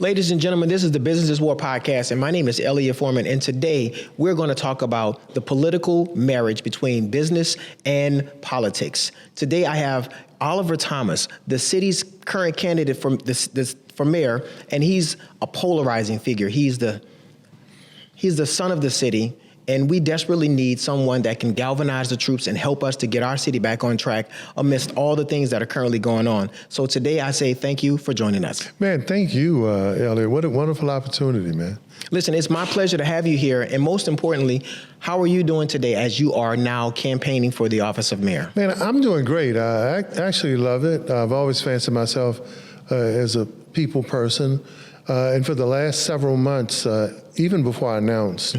Ladies and gentlemen, this is the Business is War podcast, and my name is Elliott Forman, and today we're going to talk about the political marriage between business and politics. Today I have Oliver Thomas, the city's current candidate for mayor, and he's a polarizing figure. He's the son of the city, and we desperately need someone that can galvanize the troops and help us to get our city back on track amidst all the things that are currently going on. So today I say thank you for joining us. Man, thank you, Elliot. What a wonderful opportunity, man. Listen, it's my pleasure to have you here. And most importantly, how are you doing today as you are now campaigning for the office of mayor? Man, I'm doing great. I actually love it. I've always fancied myself as a people person. And for the last several months, even before I announced,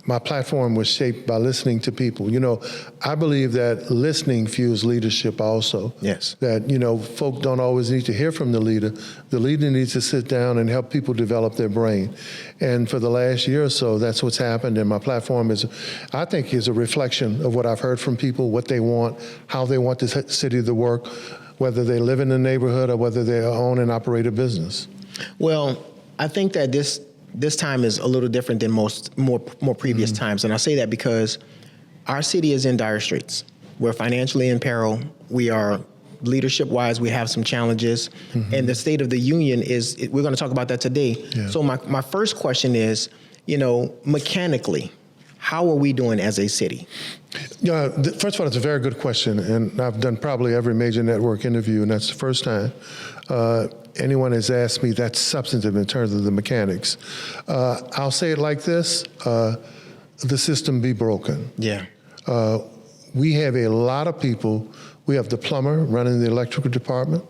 my platform was shaped by listening to people. You know, I believe that listening fuels leadership also. Yes. That, you know, folk don't always need to hear from the leader. The leader needs to sit down and help people develop their brain. And for the last year or so, that's what's happened. And my platform I think, is a reflection of what I've heard from people, what they want, how they want the city to work, whether they live in the neighborhood or whether they own and operate a business. Well, I think that this time is a little different than more previous times. And I say that because our city is in dire straits. We're financially in peril. We are leadership-wise, we have some challenges. And the State of the Union we're going to talk about that today. Yeah. So my first question is, you know, mechanically, how are we doing as a city? Yeah, first of all, it's a very good question. And I've done probably every major network interview, and that's the first time anyone has asked me that's substantive in terms of the mechanics. I'll say it like this, the system be broken. Yeah. We have a lot of people. We have the plumber running the electrical department,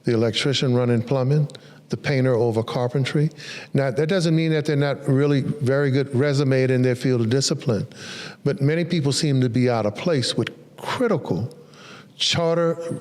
the electrician running plumbing, the painter over carpentry. Now, that doesn't mean that they're not really very good resume in their field of discipline, but many people seem to be out of place with critical charter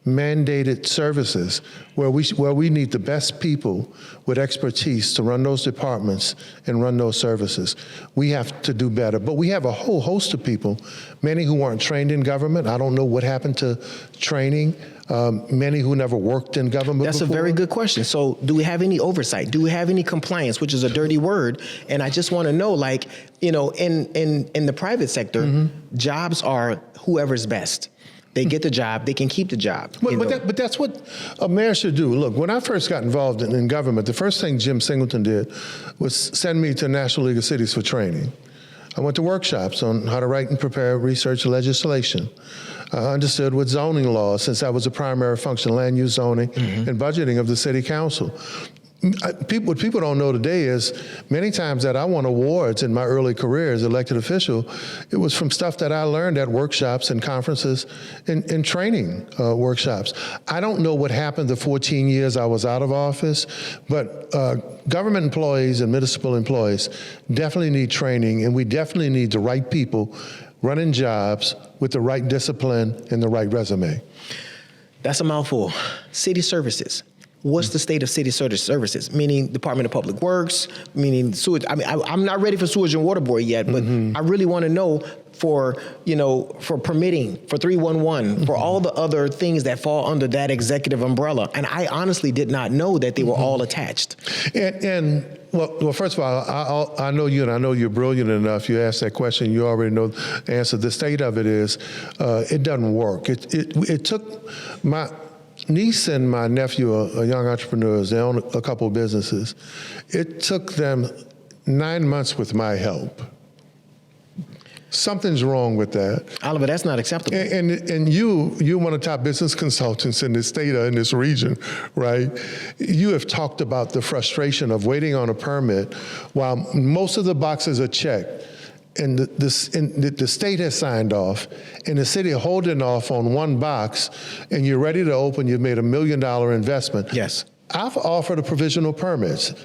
mandated services where we need the best people with expertise to run those departments and run those services. We have to do better. But we have a whole host of people, many who weren't trained in government. I don't know what happened to training. Many who never worked in government That's before. a very good question. So do we have any oversight? Do we have any compliance, which is a dirty word? And I just want to know, like, you know, in the private sector, jobs are whoever's best. They get the job, they can keep the job. But that's what a mayor should do. Look, when I first got involved in government, the first thing Jim Singleton did was send me to National League of Cities for training. I went to workshops on how to write and prepare research legislation. I understood what zoning laws, since that was a primary function, land use zoning and budgeting of the city council. What people don't know today is many times that I won awards in my early career as elected official, it was from stuff that I learned at workshops and conferences and training workshops. I don't know what happened the 14 years I was out of office, but government employees and municipal employees definitely need training, and we definitely need the right people running jobs with the right discipline and the right resume. That's a mouthful. City services. What's the state of city services? Meaning Department of Public Works, meaning sewage. I mean, I'm not ready for sewage and water board yet, but I really want to know for permitting, for 311, for all the other things that fall under that executive umbrella. And I honestly did not know that they were all attached. Well, first of all, I know you, and I know you're brilliant enough. You asked that question, you already know the answer. The state of it is, it doesn't work. It took my niece and my nephew are young entrepreneurs. They own a couple of businesses. It took them 9 months with my help. Something's wrong with that. Oliver, that's not acceptable. And you're one of the top business consultants in this state or in this region, right? You have talked about the frustration of waiting on a permit while most of the boxes are checked. And the state has signed off, and the city holding off on one box, and you're ready to open, you've made $1 million investment. Yes. I've offered a provisional permits.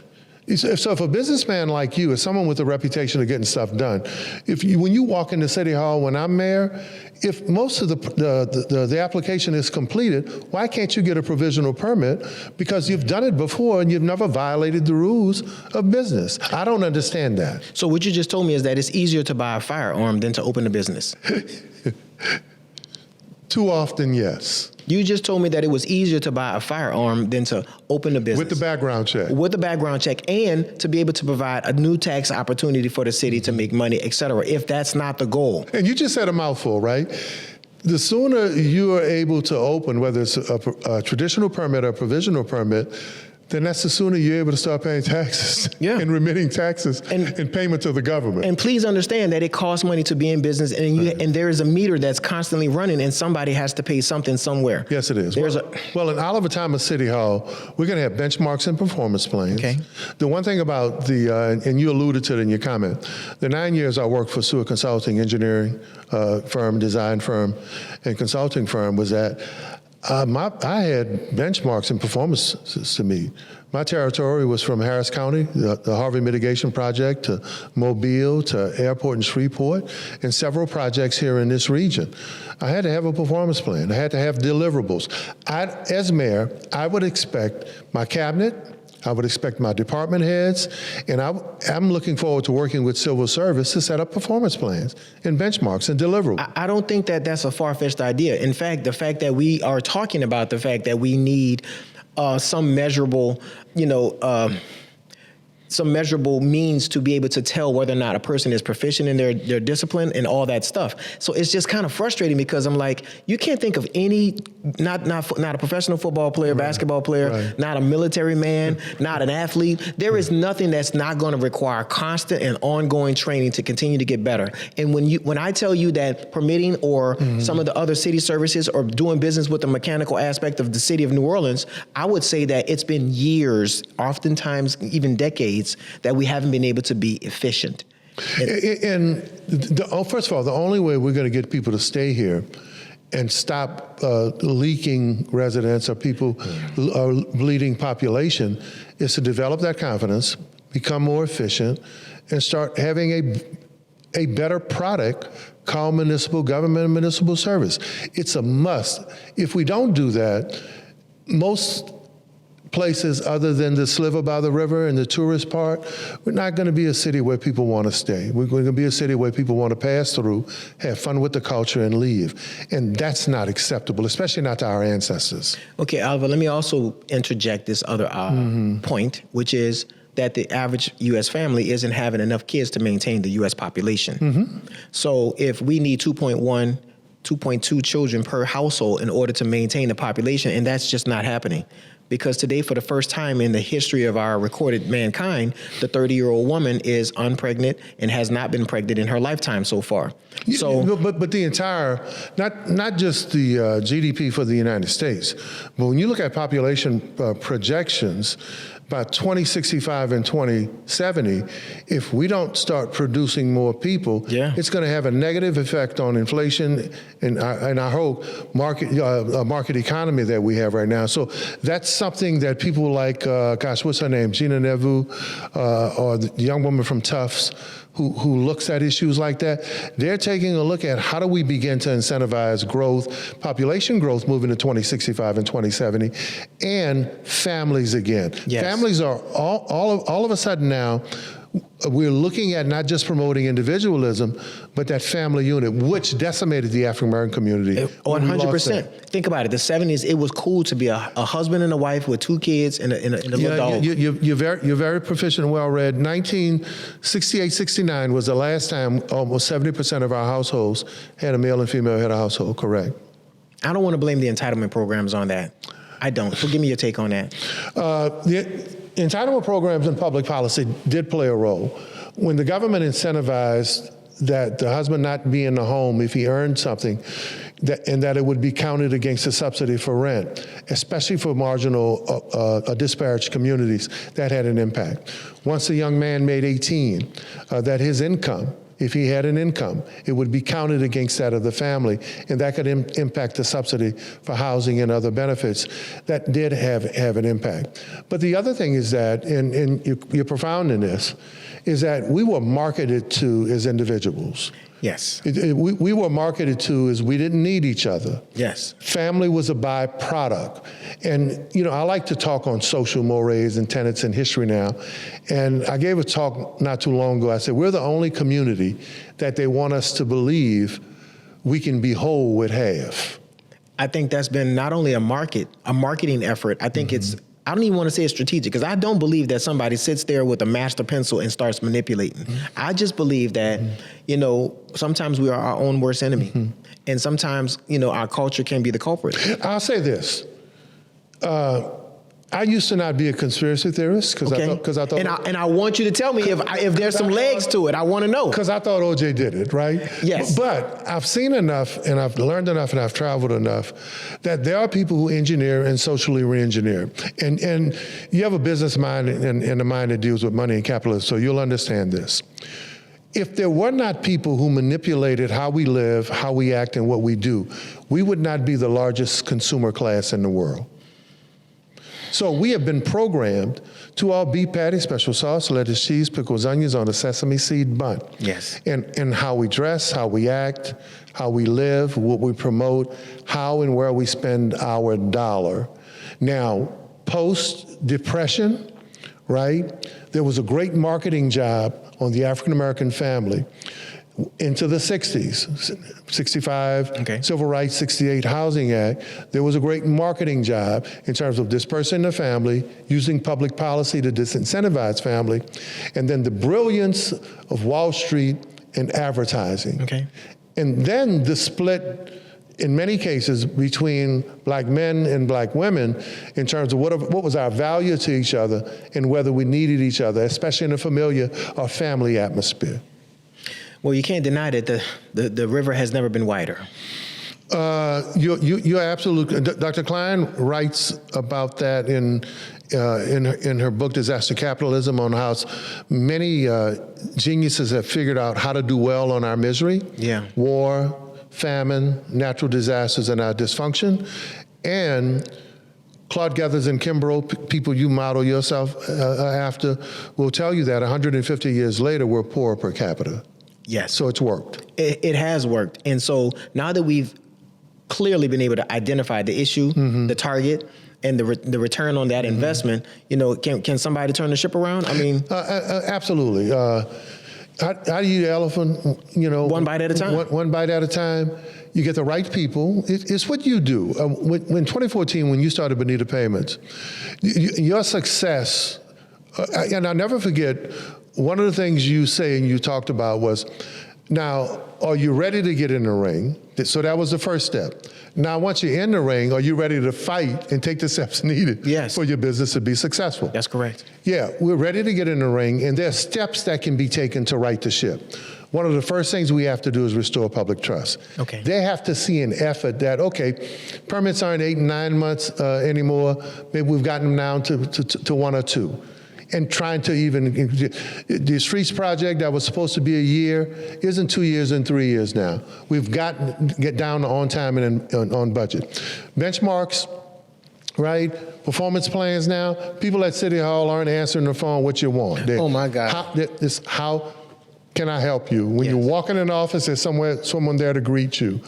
So if a businessman like you is someone with a reputation of getting stuff done, when you walk into City Hall when I'm mayor, if most of the application is completed, why can't you get a provisional permit? Because you've done it before and you've never violated the rules of business. I don't understand that. So what you just told me is that it's easier to buy a firearm than to open a business. Too often, yes. You just told me that it was easier to buy a firearm than to open a business. With the background check. With the background check, and to be able to provide a new tax opportunity for the city to make money, et cetera, if that's not the goal. And you just said a mouthful, right? The sooner you are able to open, whether it's a traditional permit or a provisional permit, then that's the sooner you're able to start paying taxes and remitting taxes and payment to the government. And please understand that it costs money to be in business, and there is a meter that's constantly running, and somebody has to pay something somewhere. Yes, it is. Well, in Oliver Thomas City Hall, we're going to have benchmarks and performance plans. Okay. The one thing about the, and you alluded to it in your comment, the 9 years I worked for Stewart Consulting engineering firm, design firm, and consulting firm was that I had benchmarks and performances to meet. My territory was from Harris County, the Harvey Mitigation Project, to Mobile, to Airport and Shreveport, and several projects here in this region. I had to have a performance plan. I had to have deliverables. As mayor, I would expect my cabinet, I would expect my department heads, and I'm looking forward to working with civil service to set up performance plans and benchmarks and deliverables. I don't think that that's a far-fetched idea. In fact, the fact that we are talking about the fact that we need some measurable, some measurable means to be able to tell whether or not a person is proficient in their discipline and all that stuff. So it's just kind of frustrating because I'm like, you can't think of any, not a professional football player, basketball player, not a military man, not an athlete. There is nothing that's not going to require constant and ongoing training to continue to get better. And when I tell you that permitting or some of the other city services or doing business with the mechanical aspect of the city of New Orleans, I would say that it's been years, oftentimes even decades, that we haven't been able to be efficient. First of all, the only way we're going to get people to stay here and stop leaking residents or people bleeding population is to develop that confidence, become more efficient, and start having a better product called municipal government and municipal service. It's a must. If we don't do that, most places other than the sliver by the river and the tourist part, we're not going to be a city where people want to stay. We're going to be a city where people want to pass through, have fun with the culture, and leave. And that's not acceptable, especially not to our ancestors. Okay, Alva, let me also interject this other point, which is that the average U.S. family isn't having enough kids to maintain the U.S. population. So if we need 2.2 children per household in order to maintain the population, and that's just not happening. Because today, for the first time in the history of our recorded mankind, the 30-year-old woman is unpregnant and has not been pregnant in her lifetime so far. But the entire, not just the GDP for the United States, but when you look at population projections, by 2065 and 2070, if we don't start producing more people, it's going to have a negative effect on inflation and our whole market economy that we have right now. So that's something that people like, what's her name, Gina Nevu, or the young woman from Tufts, who looks at issues like that, they're taking a look at how do we begin to incentivize growth, population growth moving to 2065 and 2070, and families again. Families are all of a sudden now, we're looking at not just promoting individualism, but that family unit, which decimated the African-American community. 100%. Think about it. The 70s, it was cool to be a husband and a wife with 2 kids and a little dog. You're very proficient and well-read. 1968-69 was the last time almost 70% of our households had a male and female head of household, correct? I don't want to blame the entitlement programs on that. I don't. So give me your take on that. The entitlement programs in public policy did play a role. When the government incentivized that the husband not be in the home if he earned something, and that it would be counted against the subsidy for rent, especially for marginal, disparate communities, that had an impact. Once a young man made 18, that his income, if he had an income, it would be counted against that of the family, and that could impact the subsidy for housing and other benefits. That did have an impact. But the other thing is that, and you're profound in this, is that we were marketed to as individuals. Yes. We were marketed to as we didn't need each other. Yes. Family was a byproduct. And, I like to talk on social mores and tenets in history now. And I gave a talk not too long ago. I said, we're the only community that they want us to believe we can be whole with half. I think that's been not only a marketing effort. I think I don't even want to say it's strategic, because I don't believe that somebody sits there with a master pencil and starts manipulating. I just believe that, sometimes we are our own worst enemy. And sometimes, our culture can be the culprit. I'll say this. I used to not be a conspiracy theorist because I thought. And I want you to tell me if there's some legs to it. I want to know. Because I thought OJ did it, right? Yes. But I've seen enough, and I've learned enough, and I've traveled enough that there are people who engineer and socially re-engineer. And you have a business mind and a mind that deals with money and capitalism, so you'll understand this. If there were not people who manipulated how we live, how we act, and what we do, we would not be the largest consumer class in the world. So we have been programmed to all beef patty, special sauce, lettuce, cheese, pickles, onions on a sesame seed bun. Yes. And how we dress, how we act, how we live, what we promote, how and where we spend our dollar. Now, post-depression, right, there was a great marketing job on the African-American family into the 60s, 65, Civil Rights, 68 Housing Act. There was a great marketing job in terms of dispersing the family, using public policy to disincentivize family, and then the brilliance of Wall Street and advertising. And then the split, in many cases, between black men and black women in terms of what was our value to each other and whether we needed each other, especially in a familiar or family atmosphere. Well, you can't deny that the river has never been wider. You're absolutely. Dr. Klein writes about that in her book Disaster Capitalism, on how many geniuses have figured out how to do well on our misery, war, famine, natural disasters, and our dysfunction. And Claude Gathers and Kimbrough, people you model yourself after, will tell you that 150 years later, we're poor per capita. Yes. So it's worked. It has worked. And so now that we've clearly been able to identify the issue, the target, and the return on that investment, can somebody turn the ship around? I mean, absolutely. How do you eat an elephant? One bite at a time. One bite at a time. You get the right people. It's what you do. When 2014, when you started Bonita Payments, your success, and I'll never forget, one of the things you say and you talked about was, now, are you ready to get in the ring? So that was the first step. Now, once you're in the ring, are you ready to fight and take the steps needed for your business to be successful? That's correct. Yeah, we're ready to get in the ring, and there are steps that can be taken to right the ship. One of the first things we have to do is restore public trust. They have to see an effort that, permits aren't 8 and 9 months anymore. Maybe we've gotten them down to 1 or 2. And trying to the streets project that was supposed to be a year isn't 2 years and 3 years now. We've got to get down to on time and on budget. Benchmarks, right? Performance plans now. People at City Hall aren't answering the phone what you want. Oh my God. How can I help you? When you walk in an office, there's someone there to greet you.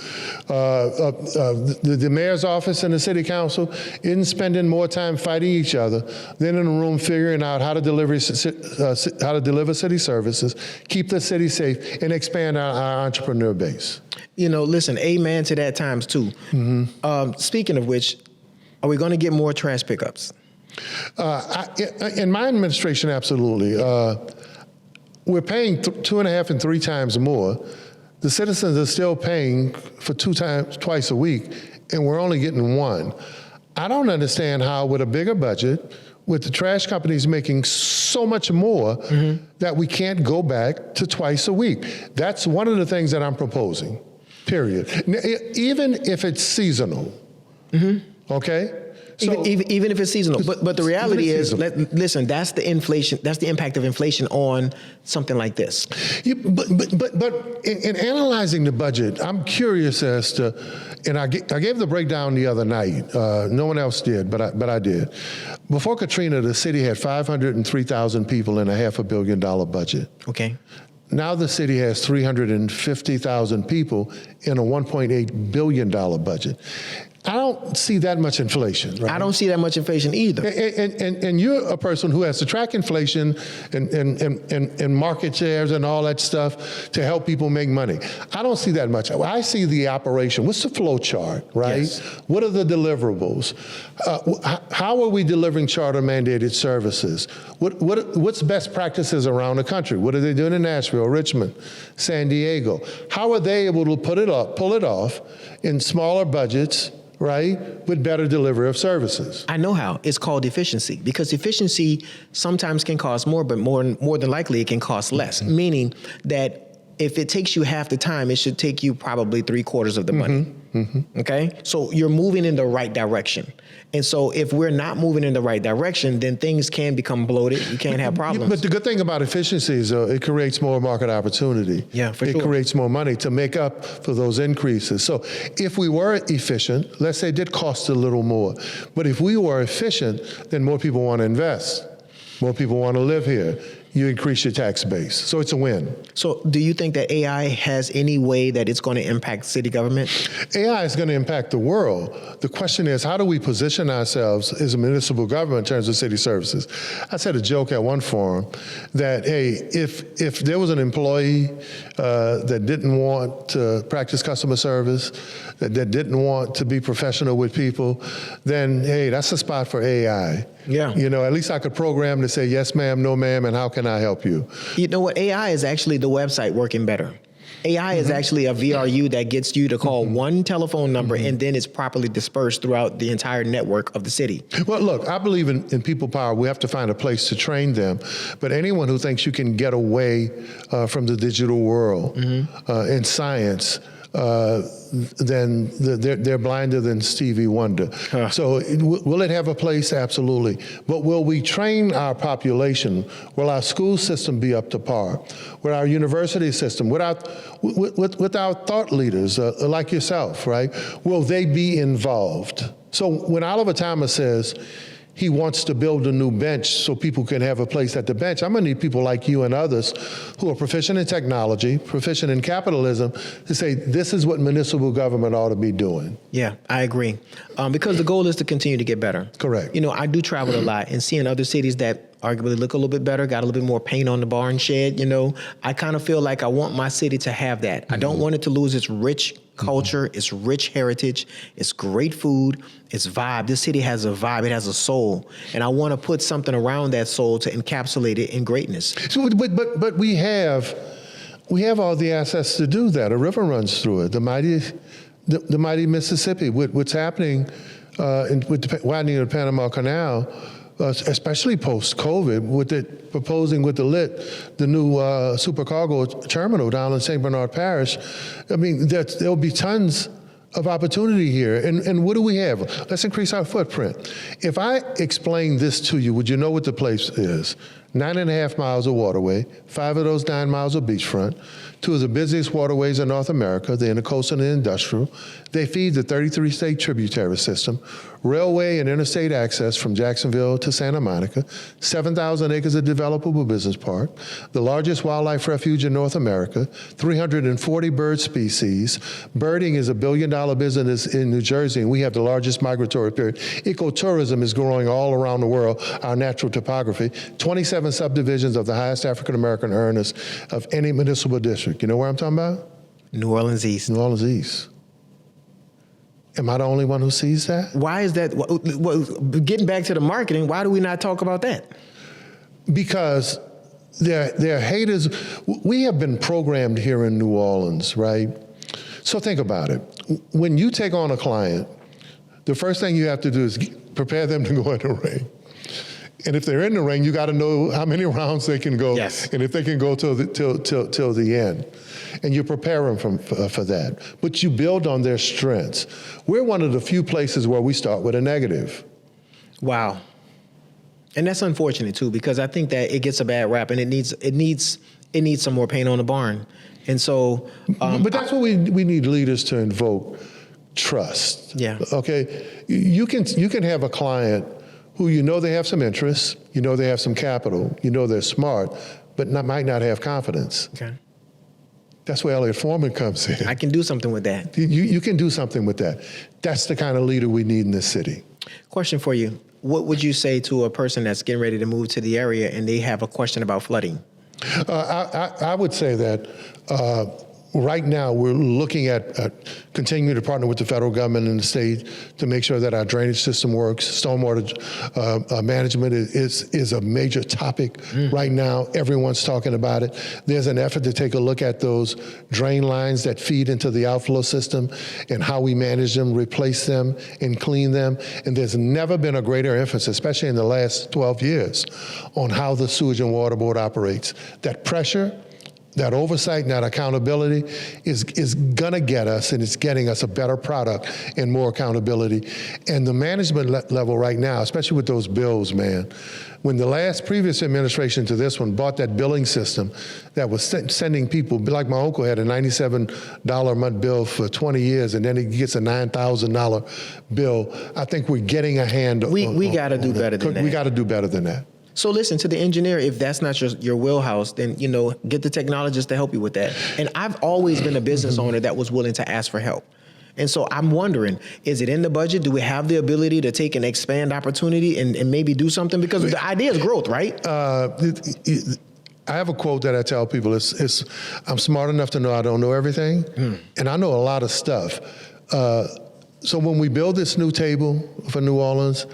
The mayor's office and the city council isn't spending more time fighting each other than in a room figuring out how to deliver city services, keep the city safe, and expand our entrepreneur base. Listen, amen to that times two. Speaking of which, are we going to get more trash pickups? In my administration, absolutely. We're paying 2.5 and 3 times more. The citizens are still paying for twice a week, and we're only getting 1. I don't understand how, with a bigger budget, with the trash companies making so much more, that we can't go back to twice a week. That's one of the things that I'm proposing, period. Even if it's seasonal, okay? So, even if it's seasonal, but the reality is, listen, that's the inflation. That's the impact of inflation on something like this. But in analyzing the budget, I'm curious as to, and I gave the breakdown the other night. No one else did, but I did. Before Katrina, the city had 503,000 people and a $500 million budget. Now the city has 350,000 people in a $1.8 billion budget. I don't see that much inflation. Right? I don't see that much inflation either. And you're a person who has to track inflation and market shares and all that stuff to help people make money. I don't see that much. I see the operation. What's the flow chart, right? Yes. What are the deliverables? How are we delivering charter mandated services? What's best practices around the country? What are they doing in Nashville, Richmond, San Diego? How are they able to pull it off in smaller budgets, right, with better delivery of services? I know how. It's called efficiency, because efficiency sometimes can cost more, but more than likely it can cost less, meaning that if it takes you half the time, it should take you probably 3/4 of the money. Okay? So you're moving in the right direction. And so if we're not moving in the right direction, then things can become bloated. You can't have problems. But the good thing about efficiency is it creates more market opportunity. Yeah, for sure. It creates more money to make up for those increases. So if we were efficient, let's say it did cost a little more, but if we were efficient, then more people want to invest. More people want to live here. You increase your tax base. So it's a win. So do you think that AI has any way that it's going to impact city government? AI is going to impact the world. The question is, how do we position ourselves as a municipal government in terms of city services? I said a joke at one forum that, hey, if there was an employee that didn't want to practice customer service, that didn't want to be professional with people, then, hey, that's a spot for AI. Yeah. You know, at least I could program to say, yes, ma'am, no, ma'am, and how can I help you? You know what? AI is actually the website working better. AI is actually a VRU that gets you to call one telephone number and then it's properly dispersed throughout the entire network of the city. Well, look, I believe in people power. We have to find a place to train them. But anyone who thinks you can get away from the digital world in science, then they're blinder than Stevie Wonder. So will it have a place? Absolutely. But will we train our population? Will our school system be up to par? Will our university system, with our thought leaders like yourself, right? Will they be involved? So when Oliver Thomas says he wants to build a new bench so people can have a place at the bench, I'm going to need people like you and others who are proficient in technology, proficient in capitalism, to say this is what municipal government ought to be doing. Yeah, I agree. Because the goal is to continue to get better. Correct. You know, I do travel a lot and seeing other cities that arguably look a little bit better, got a little bit more paint on the barn shed, you know, I kind of feel like I want my city to have that. I don't want it to lose its rich culture, its rich heritage, its great food, its vibe. This city has a vibe, it has a soul. And I want to put something around that soul to encapsulate it in greatness. So, but we have all the assets to do that. A river runs through it. The mighty Mississippi, what's happening with the widening of the Panama Canal, especially post-COVID, with it proposing with the new supercargo terminal down in St. Bernard Parish. I mean, there'll be tons of opportunity here. And what do we have? Let's increase our footprint. If I explain this to you, would you know what the place is? 9.5 miles of waterway, 5 of those 9 miles of beachfront, 2 of the busiest waterways in North America, the intercoastal and the industrial. They feed the 33-state tributary system, railway and interstate access from Jacksonville to Santa Monica, 7,000 acres of developable business park, the largest wildlife refuge in North America, 340 bird species. Birding is a billion-dollar business in New Jersey, and we have the largest migratory period. Ecotourism is growing all around the world, our natural topography. 27 subdivisions of the highest African-American earners of any municipal district. You know where I'm talking about? New Orleans East. New Orleans East. Am I the only one who sees that? Why is that? Well, getting back to the marketing, why do we not talk about that? Because they're haters. We have been programmed here in New Orleans, right? So think about it. When you take on a client, the first thing you have to do is prepare them to go in the ring. And if they're in the ring, you got to know how many rounds they can go, yes, and if they can go till the end. And you prepare them for that. But you build on their strengths. We're one of the few places where we start with a negative. Wow. And that's unfortunate too, because I think that it gets a bad rap, and it needs some more paint on the barn. And so, but that's what we need leaders to invoke trust. Yeah. Okay. You can have a client who you know they have some interests, you know they have some capital, you know they're smart, but might not have confidence. Okay. That's where Elliott Forman comes in. I can do something with that. You can do something with that. That's the kind of leader we need in this city. Question for you. What would you say to a person that's getting ready to move to the area and they have a question about flooding? I would say that right now we're looking at continuing to partner with the federal government and the state to make sure that our drainage system works. Stormwater management is a major topic right now. Everyone's talking about it. There's an effort to take a look at those drain lines that feed into the outflow system and how we manage them, replace them, and clean them. And there's never been a greater emphasis, especially in the last 12 years, on how the Sewage and Water Board operates. That pressure, that oversight and that accountability is gonna get us, and it's getting us a better product and more accountability. And the management level right now, especially with those bills, man, when the previous administration to this one bought that billing system that was sending people, like my uncle had a $97 a month bill for 20 years, and then he gets a $9,000 bill. I think we're getting a hand on We got to do better than that. We got to do better than that. So listen, to the engineer, if that's not your wheelhouse, then, get the technologist to help you with that. And I've always been a business owner that was willing to ask for help. And so I'm wondering, is it in the budget? Do we have the ability to take and expand opportunity and maybe do something? Because the idea is growth, right? I have a quote that I tell people. I'm smart enough to know I don't know everything, and I know a lot of stuff. So when we build this new table for New Orleans,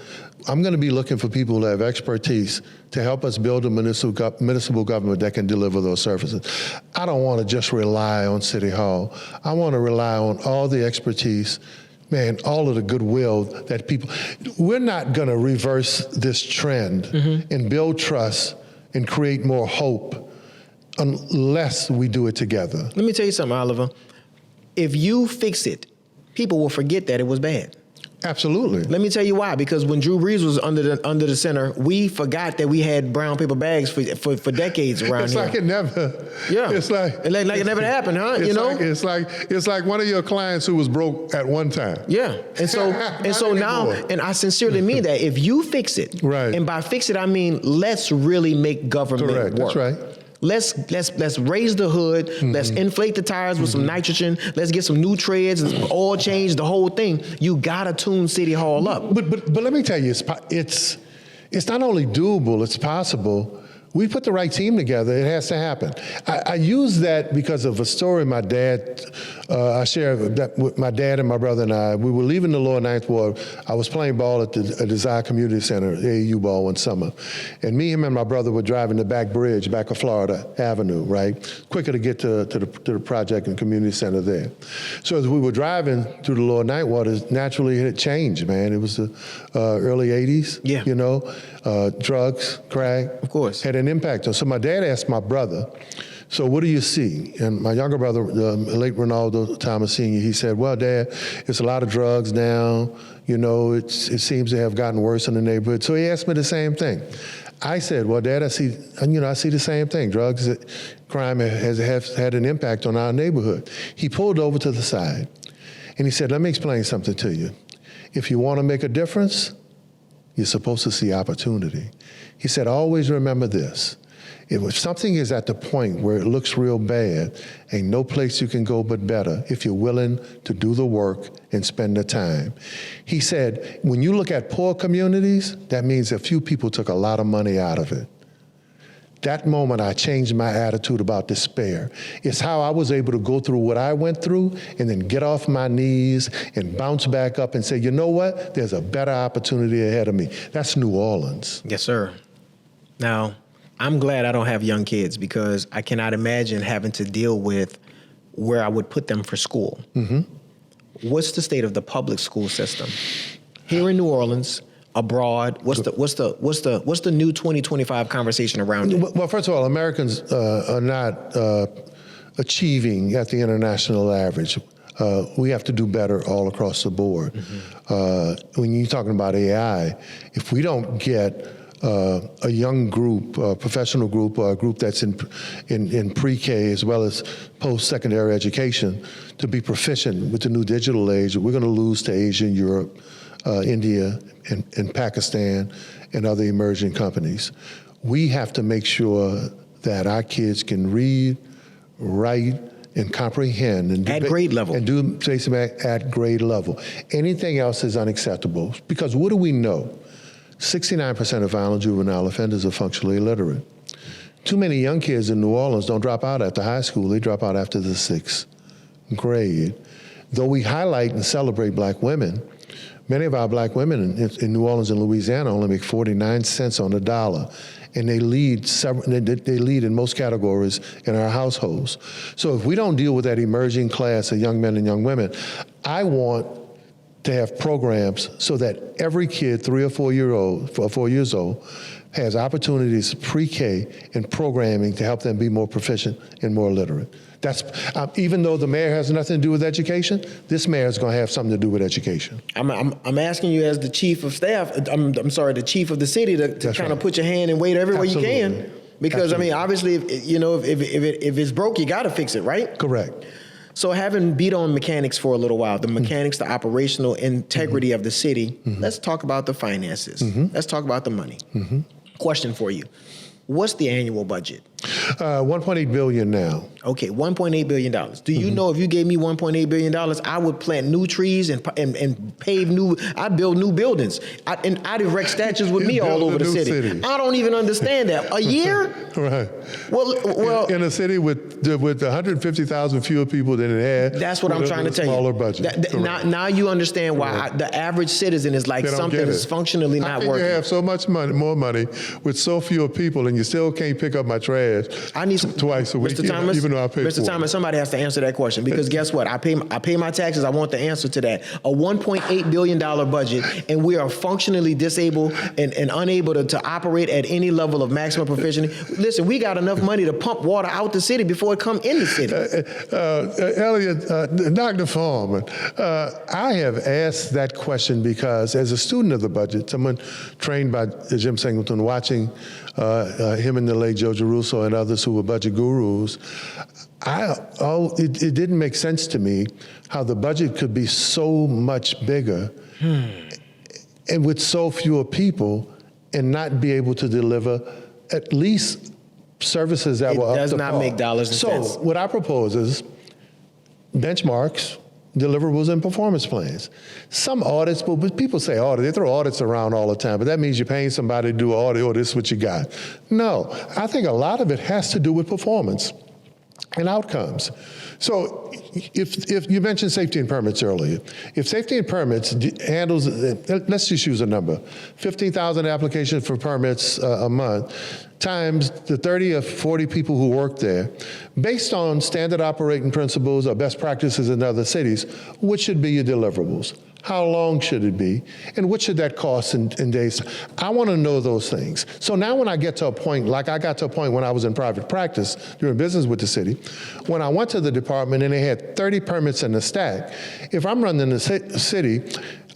I'm going to be looking for people who have expertise to help us build a municipal government that can deliver those services. I don't want to just rely on City Hall. I want to rely on all the expertise, man, all of the goodwill that people. We're not going to reverse this trend and build trust and create more hope unless we do it together. Let me tell you something, Oliver. If you fix it, people will forget that it was bad. Absolutely. Let me tell you why. Because when Drew Brees was under the center, we forgot that we had brown paper bags for decades around it's here. Like it never. Yeah. It's like it never happened, huh? It's like one of your clients who was broke at one time. Yeah. And so now, and I sincerely mean that, if you fix it, right. And by fix it I mean let's really make government Correct. work. That's right. Let's raise the hood. Let's inflate the tires with some nitrogen. Let's get some new treads, oil change, the whole thing. You gotta tune City Hall up. But let me tell you, it's not only doable, it's possible. We put the right team together. It has to happen. I use that because of a story my dad, I shared that with my dad and my brother and I. We were leaving the Lower Ninth Ward. I was playing ball at the Desire Community Center, AAU ball one summer. And me, him, and my brother were driving the back bridge, back of Florida Avenue, right? Quicker to get to the project and community center there. So as we were driving through the Lower Ninth Ward, naturally it changed, man. It was the early 80s, drugs, crack. Of course. Had an impact on. So my dad asked my brother, so what do you see? And my younger brother, late Ronaldo Thomas Sr., he said, well, Dad, it's a lot of drugs now. It seems to have gotten worse in the neighborhood. So he asked me the same thing. I said, well, Dad, I see the same thing. Drugs, crime has had an impact on our neighborhood. He pulled over to the side and he said, let me explain something to you. If you want to make a difference, you're supposed to see opportunity. He said, always remember this. If something is at the point where it looks real bad, ain't no place you can go but better if you're willing to do the work and spend the time. He said, when you look at poor communities, that means a few people took a lot of money out of it. That moment, I changed my attitude about despair. It's how I was able to go through what I went through and then get off my knees and bounce back up and say, you know what? There's a better opportunity ahead of me. That's New Orleans. Yes, sir. Now, I'm glad I don't have young kids because I cannot imagine having to deal with where I would put them for school. What's the state of the public school system here in New Orleans? Abroad, what's the new 2025 conversation around it? Well, first of all, Americans are not achieving at the international average. We have to do better all across the board. When you're talking about AI, if we don't get a young group, a professional group, or a group that's in pre-K as well as post-secondary education to be proficient with the new digital age, we're going to lose to Asia and Europe, India and Pakistan and other emerging companies. We have to make sure that our kids can read, write, and comprehend and at grade level. and do basic math at grade level. Anything else is unacceptable, because what do we know? 69% of violent juvenile offenders are functionally illiterate. Too many young kids in New Orleans don't drop out after high school, they drop out after the 6th grade. Though we highlight and celebrate black women, many of our black women in New Orleans and Louisiana only make 49 cents on the dollar, and they lead in most categories in our households. So if we don't deal with that emerging class of young men and young women, I want to have programs so that every kid, 3 or 4 years old, has opportunities pre-K in programming to help them be more proficient and more literate. That's even though the mayor has nothing to do with education, this mayor is going to have something to do with education. I'm asking you as the chief of staff. I'm sorry, the chief of the city to kind of put your hand and weight everywhere you can, because I mean, obviously, if it's broke, you got to fix it, right? Correct. So having beat on mechanics for a little while, the mechanics, the operational integrity of the city, let's talk about the finances. Let's talk about the money. Question for you. What's the annual budget? $1.8 billion now. Okay, $1.8 billion. Do you know if you gave me $1.8 billion, I would plant new trees and pave I'd build new buildings. I'd erect statues with me all over the city. I don't even understand that. A year? Right. Well, in a city with 150,000 fewer people than it had. That's what I'm trying to tell you. Smaller budget. Now you understand why the average citizen is like something is functionally not working. You have so much more money with so few people, and you still can't pick up my trash twice a week, Mr. Thomas, even though I pay for it. Mr. Thomas, somebody has to answer that question, because guess what? I pay my taxes. I want the answer to that. A $1.8 billion budget, and we are functionally disabled and unable to operate at any level of maximum proficiency. Listen, we got enough money to pump water out the city before it come in the city. Elliott, Dr. Forman, I have asked that question because as a student of the budget, someone trained by Jim Singleton, watching him and the late Joe Giarrusso and others who were budget gurus, it didn't make sense to me how the budget could be so much bigger and with so fewer people and not be able to deliver at least services that were up to par. It does not make dollars and cents. So what I propose is benchmarks, deliverables, and performance plans. Some audits, but people say audit, they throw audits around all the time, but that means you're paying somebody to do an audit, or this is what you got. No, I think a lot of it has to do with performance and outcomes. So if you mentioned safety and permits earlier, if safety and permits handles, let's just use a number, 15,000 applications for permits a month, times the 30 or 40 people who work there, based on standard operating principles or best practices in other cities, what should be your deliverables? How long should it be? And what should that cost in days? I want to know those things. So now when I get to a point, like I got to a point when I was in private practice doing business with the city, when I went to the department and they had 30 permits in the stack, if I'm running the city,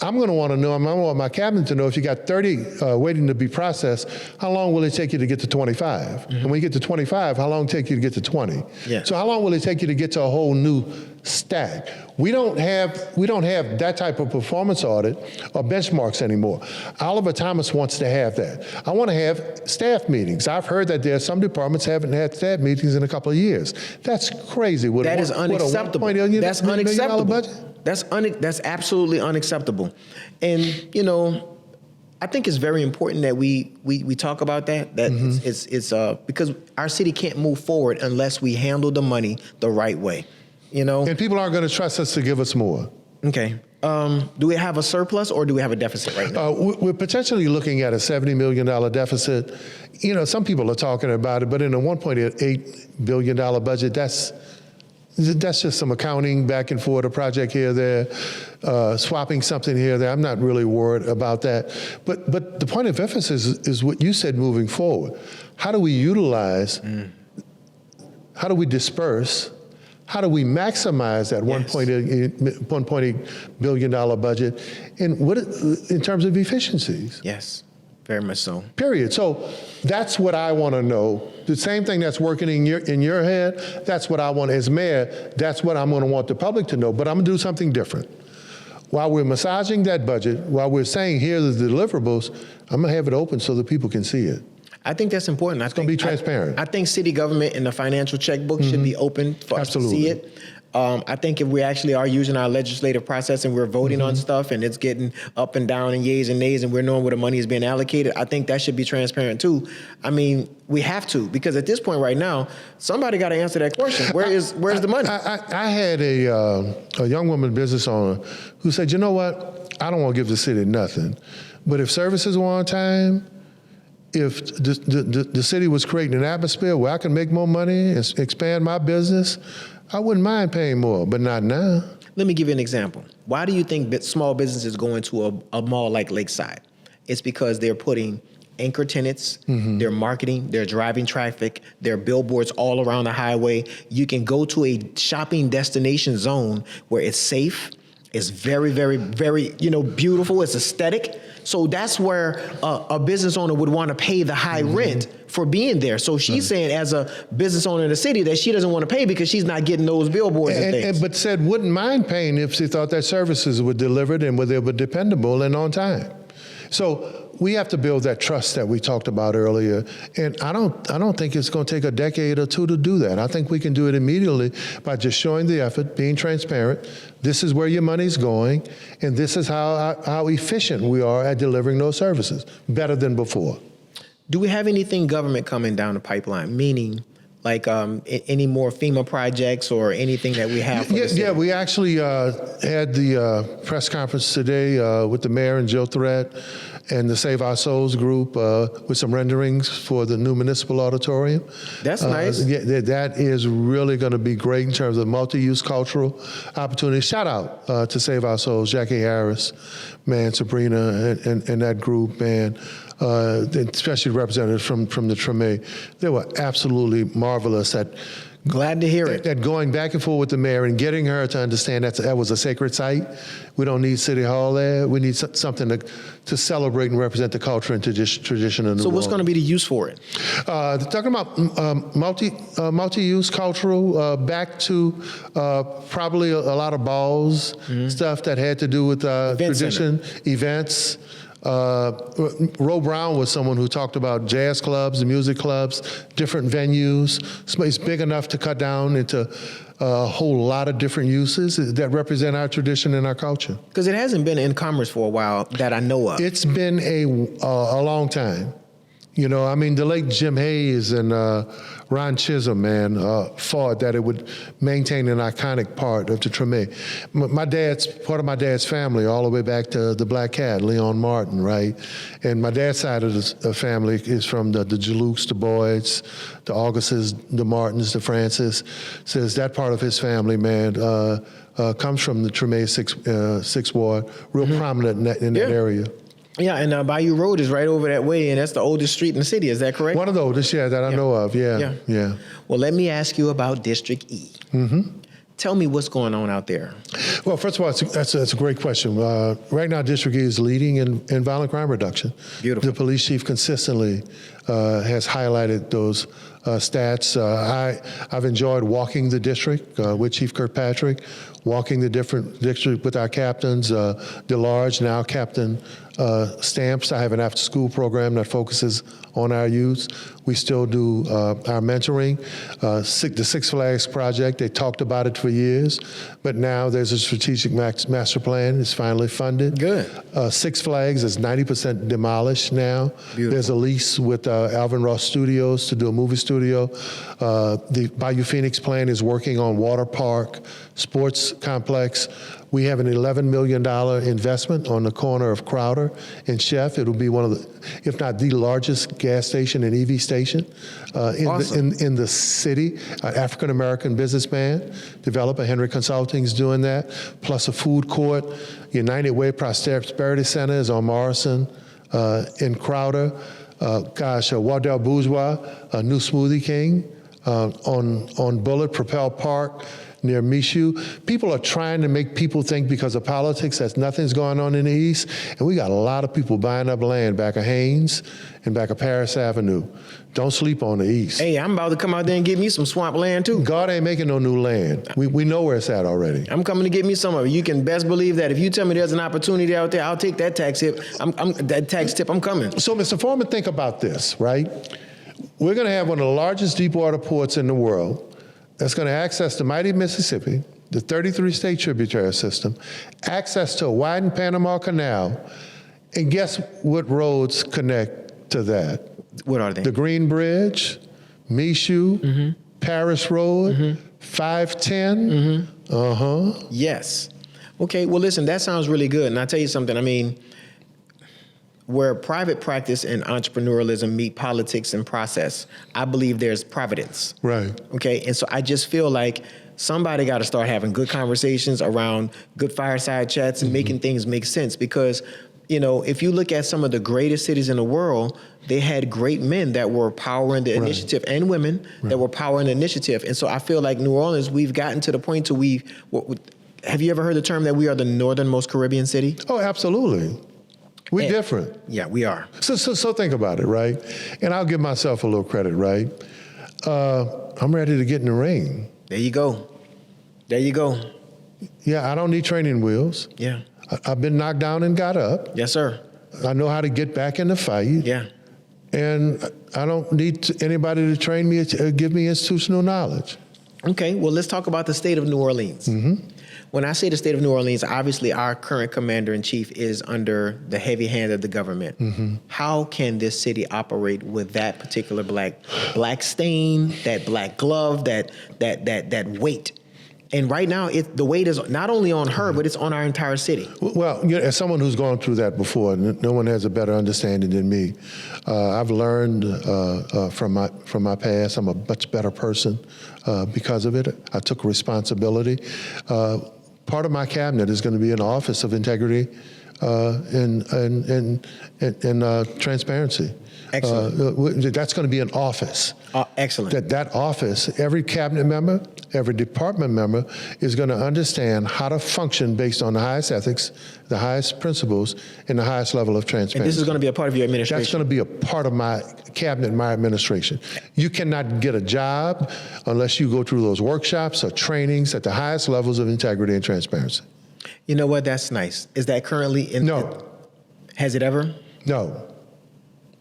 I'm going to want to know, I want my cabinet to know, if you got 30 waiting to be processed, how long will it take you to get to 25? And when you get to 25, how long will it take you to get to 20? Yeah. So how long will it take you to get to a whole new stack? We don't have that type of performance audit or benchmarks anymore. Oliver Thomas wants to have that. I want to have staff meetings. I've heard that there are some departments haven't had staff meetings in a couple of years. That's crazy. That is unacceptable. That's unacceptable. That's absolutely unacceptable. And I think it's very important that we talk about that. It's because our city can't move forward unless we handle the money the right way. And people aren't going to trust us to give us more. Okay. Do we have a surplus or do we have a deficit right now? We're potentially looking at a $70 million deficit. Some people are talking about it, but in a $1.8 billion budget, that's just some accounting back and forth, a project here, there, swapping something here, there. I'm not really worried about that. But the point of emphasis is what you said moving forward. How do we utilize, how do we disperse, how do we maximize that $1.8 billion budget in terms of efficiencies? Yes, very much so. Period. So that's what I want to know. The same thing that's working in your head, that's what I want as mayor, that's what I'm going to want the public to know, but I'm going to do something different. While we're massaging that budget, while we're saying here are the deliverables, I'm going to have it open so that people can see it. I think that's important. It's going to be transparent. I think city government and the financial checkbook should be open for us to see it. I think if we actually are using our legislative process and we're voting on stuff and it's getting up and down and yeas and nays and we're knowing where the money is being allocated, I think that should be transparent too. I mean, we have to, because at this point right now, somebody got to answer that question. Where's the money? I had a young woman business owner who said, you know what, I don't want to give the city nothing, but if services were on time, if the city was creating an atmosphere where I can make more money and expand my business, I wouldn't mind paying more, but not now. Let me give you an example. Why do you think small businesses go into a mall like Lakeside? It's because they're putting anchor tenants, they're marketing, they're driving traffic, there are billboards all around the highway. You can go to a shopping destination zone where it's safe, it's very, very, very, beautiful, it's aesthetic. So that's where a business owner would want to pay the high rent for being there. So she's saying as a business owner in the city that she doesn't want to pay because she's not getting those billboards and things. But said wouldn't mind paying if she thought that services were delivered and they were dependable and on time. So we have to build that trust that we talked about earlier. And I don't think it's going to take a decade or two to do that. I think we can do it immediately by just showing the effort, being transparent. This is where your money's going, and this is how efficient we are at delivering those services, better than before. Do we have anything government coming down the pipeline, meaning like any more FEMA projects or anything that we have for the city? Yeah, we actually had the press conference today with the mayor and Jill Threat and the Save Our Souls group with some renderings for the new municipal auditorium. That's nice. Yeah, that is really going to be great in terms of multi-use cultural opportunities. Shout out to Save Our Souls, Jackie Harris, man, Sabrina, and that group, man. Especially representatives from the Treme. They were absolutely marvelous at Glad to hear it. At going back and forth with the mayor and getting her to understand that was a sacred site. We don't need City Hall there. We need something to celebrate and represent the culture and tradition in the world. So what's going to be the use for it? Talking about multi-use cultural, back to probably a lot of balls, stuff that had to do with tradition, events. Ro Brown was someone who talked about jazz clubs and music clubs, different venues. It's big enough to cut down into a whole lot of different uses that represent our tradition and our culture. Because it hasn't been in commerce for a while that I know of. It's been a long time. You know, I mean, the late Jim Hayes and Ron Chisholm, man, fought that it would maintain an iconic part of the Treme. Part of my dad's family, all the way back to the Black Cat, Leon Martin, right? And my dad's side of the family is from the Jalukes, the Boyds, the Augustes, the Martins, the Francis. Says that part of his family, man, comes from the Treme 6th Ward, real prominent in that area. Yeah, and Bayou Road is right over that way, and that's the oldest street in the city. Is that correct? One of the oldest, that I know of, yeah. Well, let me ask you about District E. Tell me what's going on out there. Well, first of all, that's a great question. Right now, District E is leading in violent crime reduction. Beautiful. The police chief consistently has highlighted those stats. I've enjoyed walking the district with Chief Kirkpatrick, walking the different district with our captains, DeLarge, now Captain Stamps. I have an after-school program that focuses on our youth. We still do our mentoring. The Six Flags project, they talked about it for years, but now there's a strategic master plan. It's finally funded. Good. Six Flags is 90% demolished now. Beautiful. There's a lease with Alvin Ross Studios to do a movie studio. The Bayou Phoenix plan is working on water park, sports complex. We have an $11 million investment on the corner of Crowder and Chef. It'll be one of the, if not the largest gas station and EV station in the city. African-American businessman, developer, Henry Consulting is doing that, plus a food court. United Way Prosperity Center is on Morrison in Crowder. Wardell Bourgeois, a new Smoothie King on Bullitt, Propel Park. near Michoud. People are trying to make people think because of politics that nothing's going on in the East. And we got a lot of people buying up land back of Haynes and back of Paris Avenue. Don't sleep on the East. Hey, I'm about to come out there and get me some swamp land too. God ain't making no new land. We know where it's at already. I'm coming to get me some of it. You can best believe that if you tell me there's an opportunity out there, I'll take that tax tip. That tax tip, I'm coming. So, Mr. Forman, think about this, right? We're going to have one of the largest deepwater ports in the world that's going to access the mighty Mississippi, the 33-state tributary system, access to a widened Panama Canal, and guess what roads connect to that? What are they? The Green Bridge, Michoud, Paris Road, 510. Yes. Okay, well, listen, that sounds really good. And I'll tell you something. I mean, where private practice and entrepreneurialism meet politics and process, I believe there's providence. Right. Okay, and so I just feel like somebody got to start having good conversations around good fireside chats and making things make sense because, you know, if you look at some of the greatest cities in the world, they had great men that were powering the initiative and women that were powering the initiative. And so I feel like New Orleans, we've gotten to the point to have you ever heard the term that we are the northernmost Caribbean city? Oh, absolutely. We're different. Yeah, we are. So think about it, right? And I'll give myself a little credit, right? I'm ready to get in the ring. There you go. There you go. Yeah, I don't need training wheels. Yeah. I've been knocked down and got up. Yes, sir. I know how to get back in the fight. Yeah. And I don't need anybody to train me, give me institutional knowledge. Okay, well, let's talk about the state of New Orleans. When I say the state of New Orleans, obviously our current commander-in-chief is under the heavy hand of the government. How can this city operate with that particular black stain, that black glove, that weight? And right now, the weight is not only on her, but it's on our entire city. Well, you know, as someone who's gone through that before, no one has a better understanding than me. I've learned from my past. I'm a much better person because of it. I took responsibility. Part of my cabinet is going to be an office of integrity and transparency. Excellent. That's going to be an office. Excellent. That office, every cabinet member, every department member is going to understand how to function based on the highest ethics, the highest principles, and the highest level of transparency. And this is going to be a part of your administration? That's going to be a part of my cabinet, my administration. You cannot get a job unless you go through those workshops or trainings at the highest levels of integrity and transparency. You know what? That's nice. Is that currently in? No. Has it ever? No.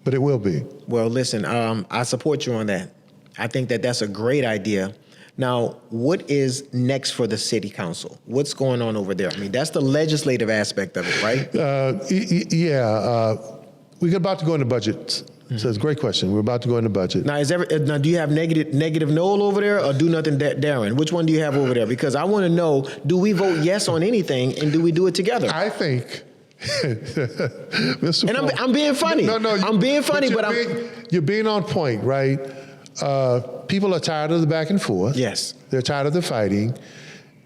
But it will be. Well, listen, I support you on that. I think that that's a great idea. Now, what is next for the city council? What's going on over there? I mean, that's the legislative aspect of it, right? We're about to go into budget. So it's a great question. We're about to go into budget. Now, do you have negative Noel over there or do nothing Darren? Which one do you have over there? Because I want to know, do we vote yes on anything and do we do it together? I think... Mr. And I'm being funny. No, I'm being funny, you're being on point, right? People are tired of the back and forth. Yes. They're tired of the fighting.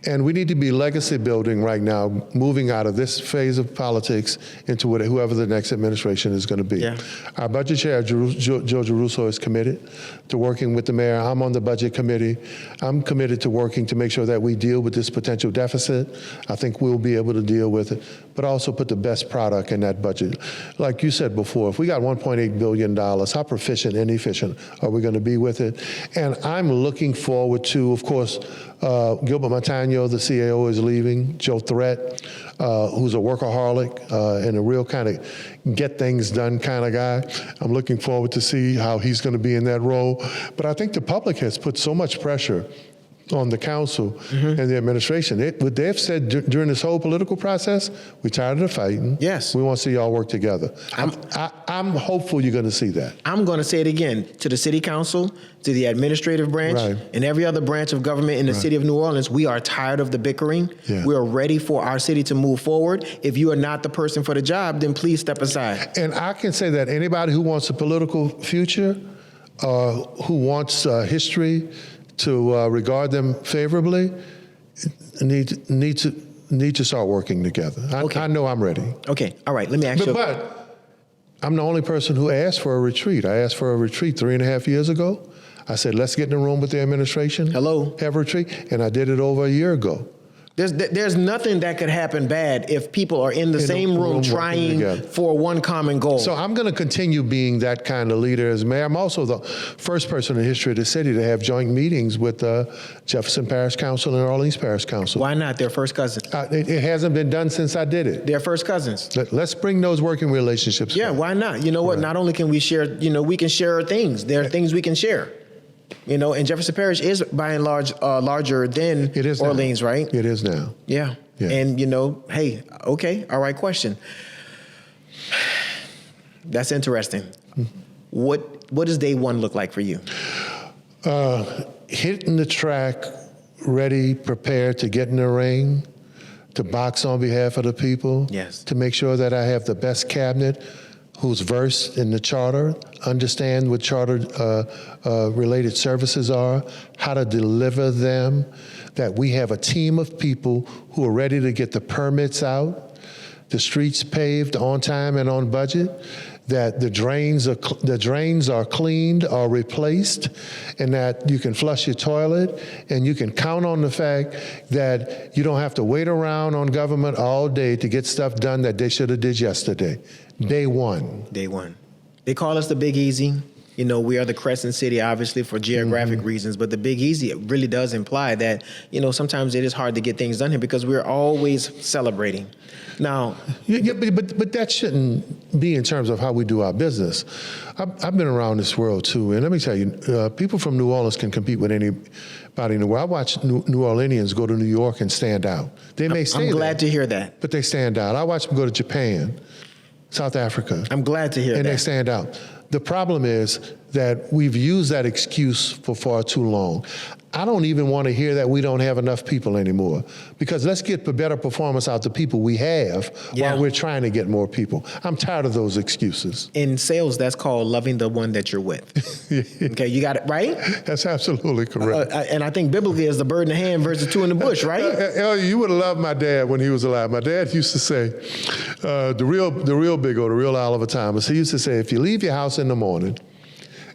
And we need to be legacy building right now, moving out of this phase of politics into whoever the next administration is going to be. Yeah. Our budget chair, Georgia Russo, is committed to working with the mayor. I'm on the budget committee. I'm committed to working to make sure that we deal with this potential deficit. I think we'll be able to deal with it, but also put the best product in that budget. Like you said before, if we got $1.8 billion, how proficient and efficient are we going to be with it? And I'm looking forward to, of course, Gilbert Montano, the CAO, is leaving. Joe Threat, who's a workaholic and a real kind of get things done kind of guy. I'm looking forward to see how he's going to be in that role. But I think the public has put so much pressure on the council and the administration. What they've said during this whole political process, we're tired of the fighting. Yes. We want to see y'all work together. I'm hopeful you're going to see that. I'm going to say it again to the city council, to the administrative branch, and every other branch of government in the city of New Orleans. We are tired of the bickering. Yeah. We are ready for our city to move forward. If you are not the person for the job, then please step aside. And I can say that anybody who wants a political future, who wants history to regard them favorably, need to start working together. I know I'm ready. Okay, all right, let me ask you. But I'm the only person who asked for a retreat. I asked for a retreat 3.5 years ago. I said, let's get in the room with the administration. Hello. Evertree, and I did it over a year ago. There's nothing that could happen bad if people are in the same room trying for one common goal. So I'm going to continue being that kind of leader as mayor. I'm also the first person in the history of the city to have joint meetings with Jefferson Parish Council and Orleans Parish Council. Why not? They're first cousins. It hasn't been done since I did it. They're first cousins. Let's bring those working relationships back. Why not? You know what? Right. Not only can we share, we can share things. There are things we can share. And Jefferson Parish is by and large larger than Orleans, now. Right? It is now. Yeah. And, hey, okay, all right, question. That's interesting. Mm-hmm. What does day one look like for you? Hitting the track, ready, prepared to get in the ring, to box on behalf of the people. Yes. To make sure that I have the best cabinet who's versed in the charter, understand what charter related services are, how to deliver them, that we have a team of people who are ready to get the permits out, the streets paved on time and on budget, that the drains are cleaned or replaced, and that you can flush your toilet, and you can count on the fact that you don't have to wait around on government all day to get stuff done that they should have did yesterday. Day one. Day one. They call us the Big Easy. We are the Crescent City, obviously, for geographic reasons, but the Big Easy, it really does imply that, sometimes it is hard to get things done here because we're always celebrating. Now, but that shouldn't be in terms of how we do our business. I've been around this world too, and let me tell you, people from New Orleans can compete with anybody in the world. I watch New Orleanians go to New York and stand out. They may stay there. I'm glad to hear that. But they stand out. I watch them go to Japan, South Africa. I'm glad to hear that. And they stand out. The problem is that we've used that excuse for far too long. I don't even want to hear that we don't have enough people anymore, because let's get the better performance out the people we have while we're trying to get more people. I'm tired of those excuses. In sales, that's called loving the one that you're with. Okay, you got it right? That's absolutely correct. And I think biblically it's the bird in the hand versus two in the bush, right? Elliott, you would have loved my dad when he was alive. My dad used to say, the real big O, the real Oliver Thomas, he used to say, if you leave your house in the morning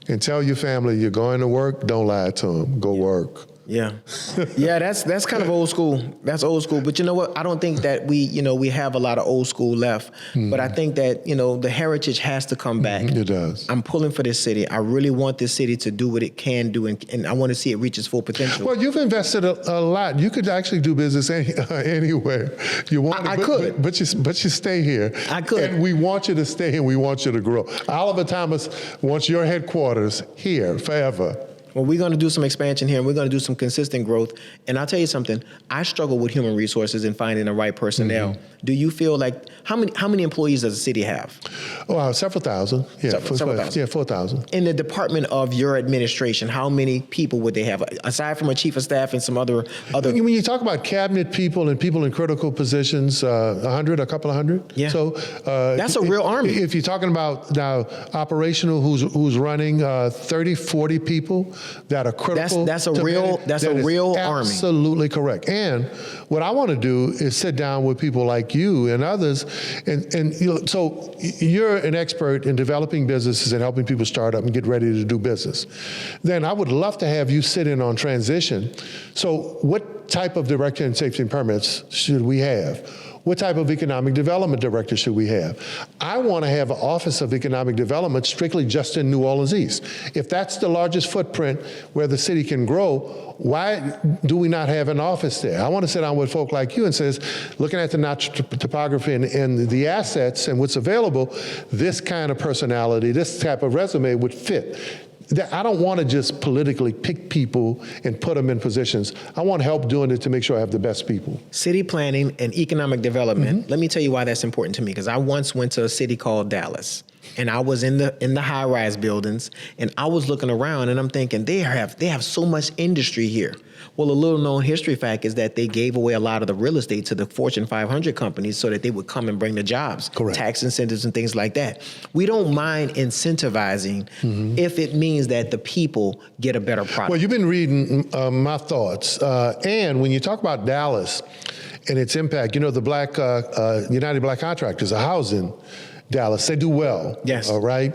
and tell your family you're going to work, don't lie to them. Go work. Yeah. That's kind of old school. That's old school. But you know what? I don't think that we have a lot of old school left. But I think that, the heritage has to come back. It does. I'm pulling for this city. I really want this city to do what it can do, and I want to see it reach its full potential. Well, you've invested a lot. You could actually do business anywhere you want. I could. But you stay here. I could. And we want you to stay and we want you to grow. Oliver Thomas wants your headquarters here forever. Well, we're going to do some expansion here, and we're going to do some consistent growth. And I'll tell you something. I struggle with human resources and finding the right personnel. Do you feel like how many employees does the city have? Oh, several thousand. Yeah, several thousand. Yeah, 4,000. In the department of your administration, how many people would they have aside from a chief of staff and some other? When you talk about cabinet people and people in critical positions, 100, a couple of hundred. Yeah. So that's a real army. If you're talking about now operational, who's running 30, 40 people that are critical. That's a real army. Absolutely correct. And what I want to do is sit down with people like you and others, and so you're an expert in developing businesses and helping people start up and get ready to do business. Then I would love to have you sit in on transition. So what type of director and safety and permits should we have? What type of economic development director should we have? I want to have an Office of Economic Development strictly just in New Orleans East. If that's the largest footprint where the city can grow, why do we not have an office there? I want to sit down with folk like you and says, looking at the topography and the assets and what's available, this kind of personality, this type of resume would fit. I don't want to just politically pick people and put them in positions. I want help doing it to make sure I have the best people. City planning and economic development. Let me tell you why that's important to me, because I once went to a city called Dallas. And I was in the high-rise buildings, and I was looking around, and I'm thinking, they have so much industry here. Well, a little-known history fact is that they gave away a lot of the real estate to the Fortune 500 companies so that they would come and bring the jobs, correct, tax incentives and things like that. We don't mind incentivizing if it means that the people get a better product. Well, you've been reading my thoughts, and when you talk about Dallas and its impact, the United Black Contractors, a housing Dallas, they do well. Yes. All right.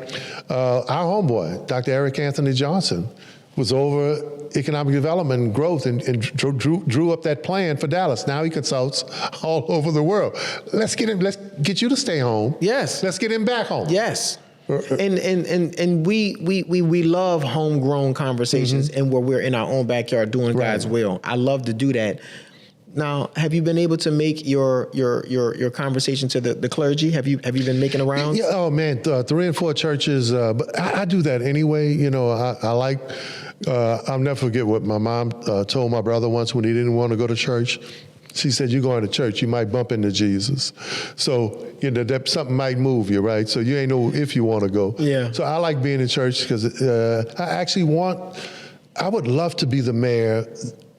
Our homeboy, Dr. Eric Anthony Johnson, was over economic development and growth and drew up that plan for Dallas. Now he consults all over the world. Let's get you to stay home. Yes. Let's get him back home. Yes. And we love homegrown conversations and where we're in our own backyard doing God's will. I love to do that. Now, have you been able to make your conversation to the clergy? Have you been making a round? Yeah. Oh man, 3 and 4 churches. But I do that anyway. You know, I like. I'll never forget what my mom told my brother once when he didn't want to go to church. She said, "You're going to church, you might bump into Jesus. So, you know, that something might move you, right? So you ain't know if you want to go." Yeah. So I like being in church because I would love to be the mayor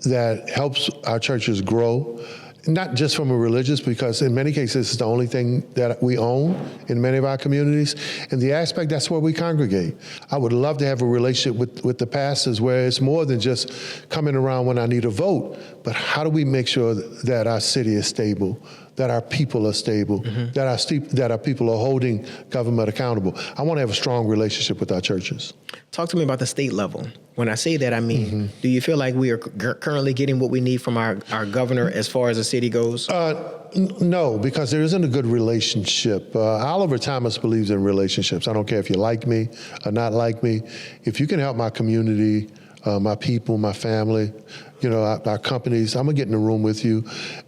that helps our churches grow, not just from a religious, because in many cases it's the only thing that we own in many of our communities. And the aspect, that's where we congregate. I would love to have a relationship with the pastors where it's more than just coming around when I need a vote, but how do we make sure that our city is stable, that our people are stable, that our people are holding government accountable? I want to have a strong relationship with our churches. Talk to me about the state level. When I say that, I mean, do you feel like we are currently getting what we need from our governor as far as the city goes? No, because there isn't a good relationship. Oliver Thomas believes in relationships. I don't care if you like me or not like me. If you can help my community, my people, my family, you know, our companies, I'm gonna get in the room with you.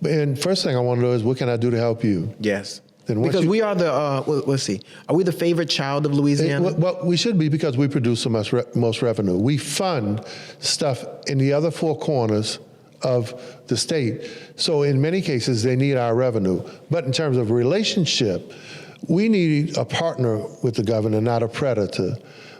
And first thing I want to know is, what can I do to help you? Yes. Because we are the, let's see, are we the favorite child of Louisiana? Well, we should be, because we produce the most revenue. We fund stuff in the other 4 corners of the state. So in many cases, they need our revenue. But in terms of relationship, we need a partner with the governor, not a predator.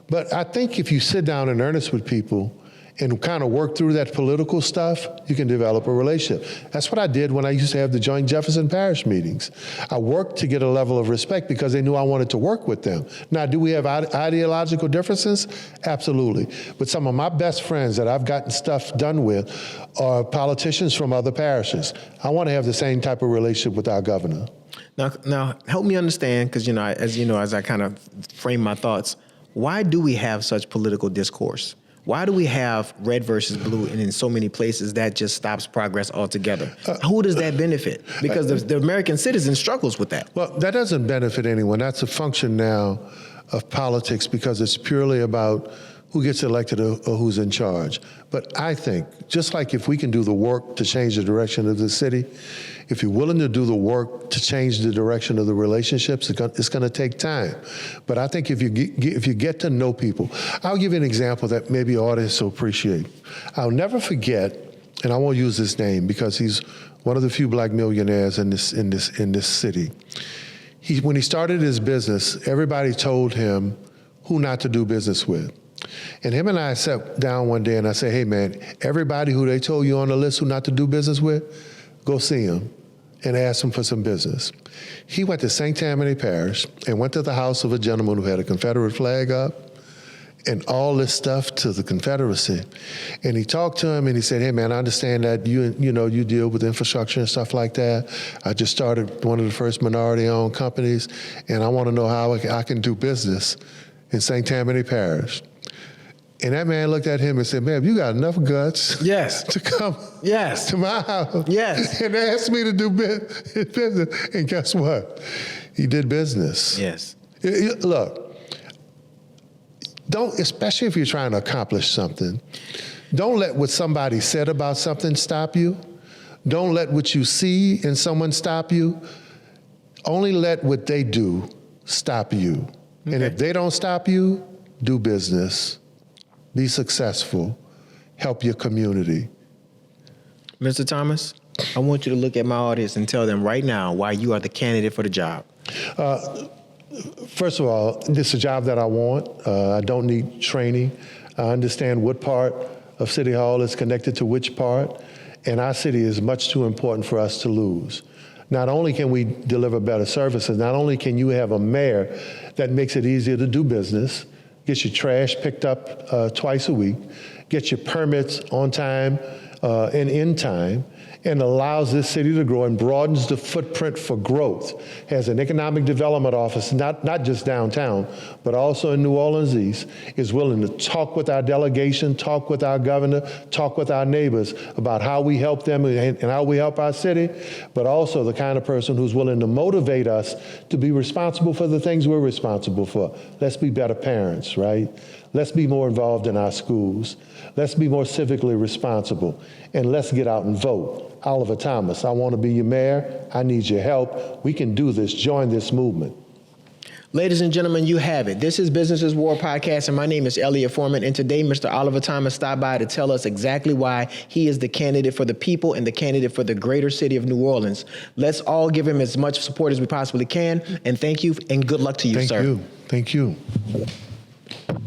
But I think if you sit down in earnest with people and kind of work through that political stuff, you can develop a relationship. That's what I did when I used to have the joint Jefferson Parish meetings. I worked to get a level of respect because they knew I wanted to work with them. Now, do we have ideological differences? Absolutely. But some of my best friends that I've gotten stuff done with are politicians from other parishes. I want to have the same type of relationship with our governor. Now help me understand, because as I kind of frame my thoughts, why do we have such political discourse? Why do we have red versus blue, and in so many places that just stops progress altogether? Who does that benefit? Because the American citizen struggles with that. Well, that doesn't benefit anyone. That's a function now of politics, because it's purely about who gets elected or who's in charge. But I think, just like if we can do the work to change the direction of the city, if you're willing to do the work to change the direction of the relationships, it's going to take time. But I think if you get to know people, I'll give you an example that maybe the audience will appreciate. I'll never forget, and I won't use his name because he's one of the few black millionaires in this city. When he started his business, everybody told him who not to do business with. And him and I sat down one day and I said, "Hey man, everybody who they told you on the list who not to do business with, go see him and ask him for some business." He went to St. Tammany Parish and went to the house of a gentleman who had a Confederate flag up and all this stuff to the Confederacy. And he talked to him and he said, "Hey man, I understand that you deal with infrastructure and stuff like that. I just started one of the first minority-owned companies, and I want to know how I can do business in St. Tammany Parish." And that man looked at him and said, "Man, you got enough guts to come to my house and ask me to do business." And guess what? He did business. Yes. Look, especially if you're trying to accomplish something, don't let what somebody said about something stop you. Don't let what you see in someone stop you. Only let what they do stop you. Okay. And if they don't stop you, do business. Be successful, help your community. Mr. Thomas, I want you to look at my audience and tell them right now why you are the candidate for the job. First of all, this is a job that I want. I don't need training. I understand what part of City Hall is connected to which part, and our city is much too important for us to lose. Not only can we deliver better services, not only can you have a mayor that makes it easier to do business, get your trash picked up twice a week, get your permits on time and in time, and allows this city to grow and broadens the footprint for growth. Has an economic development office, not just downtown, but also in New Orleans East, is willing to talk with our delegation, talk with our governor, talk with our neighbors about how we help them and how we help our city, but also the kind of person who's willing to motivate us to be responsible for the things we're responsible for. Let's be better parents, right? Let's be more involved in our schools. Let's be more civically responsible. And let's get out and vote. Oliver Thomas, I want to be your mayor. I need your help. We can do this. Join this movement. Ladies and gentlemen, you have it. This is Business is War Podcast, and my name is Elliott Forman. And today, Mr. Oliver Thomas stopped by to tell us exactly why he is the candidate for the people and the candidate for the greater city of New Orleans. Let's all give him as much support as we possibly can. And thank you, and good luck to you, sir. Thank you. Thank you.